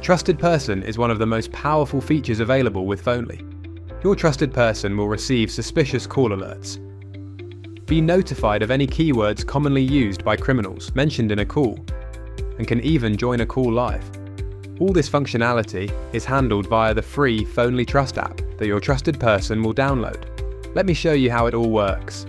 Trusted Person is one of the most powerful features available with Phonely. Your trusted person will receive suspicious call alerts, be notified of any keywords commonly used by criminals mentioned in a call, and can even join a call live. All this functionality is handled via the free Phonely Trust app that your trusted person will download. Let me show you how it all works.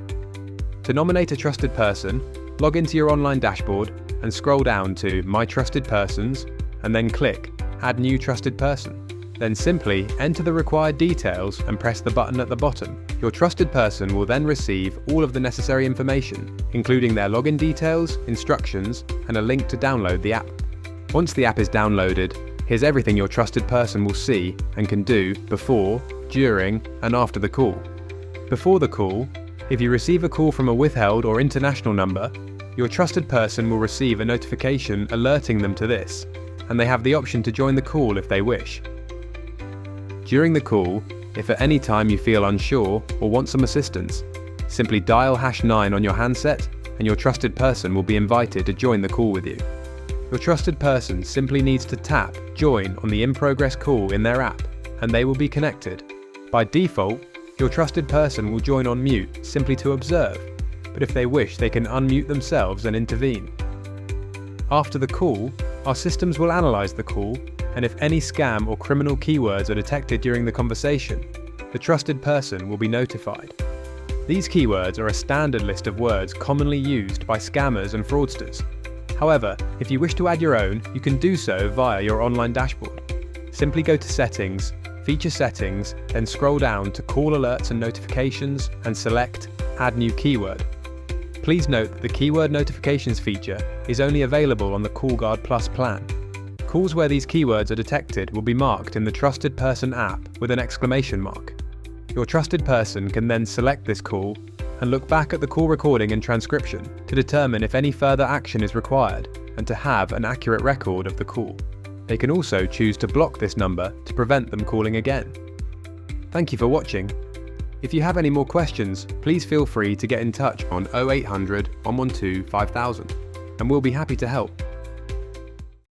To nominate a trusted person, log into your online dashboard and scroll down to My Trusted Persons and then click Add New Trusted Person. Then simply enter the required details and press the button at the bottom. Your trusted person will then receive all of the necessary information, including their login details, instructions, and a link to download the app. Once the app is downloaded, here's everything your trusted person will see and can do before, during, and after the call. Before the call, if you receive a call from a withheld or international number, your trusted person will receive a notification alerting them to this, and they have the option to join the call if they wish. During the call, if at any time you feel unsure or want some assistance, simply dial #9 on your handset and your trusted person will be invited to join the call with you. Your trusted person simply needs to tap Join on the in progress call in their app and they will be connected. By default, your trusted person will join on mute simply to observe, but if they wish they can unmute themselves and intervene. After the call, our systems will analyze the call, and if any scam or criminal keywords are detected during the conversation, the trusted person will be notified. These keywords are a standard list of words commonly used by scammers and fraudsters. However, if you wish to add your own, you can do so via your online dashboard. Simply go to Settings, Feature Settings, then scroll down to Call Alerts and Notifications and select Add New Keyword. Please note that the Keyword Notifications feature is only available on the CallGuard Plus plan. Calls where these keywords are detected will be marked in the Trusted Person app with an exclamation mark. Your trusted person can then select this call and look back at the call recording and transcription to determine if any further action is required and to have an accurate record of the call. They can also choose to block this number to prevent them calling again. Thank you for watching. If you have any more questions, please feel free to get in touch on 0800 112 5000 and we'll be happy to help.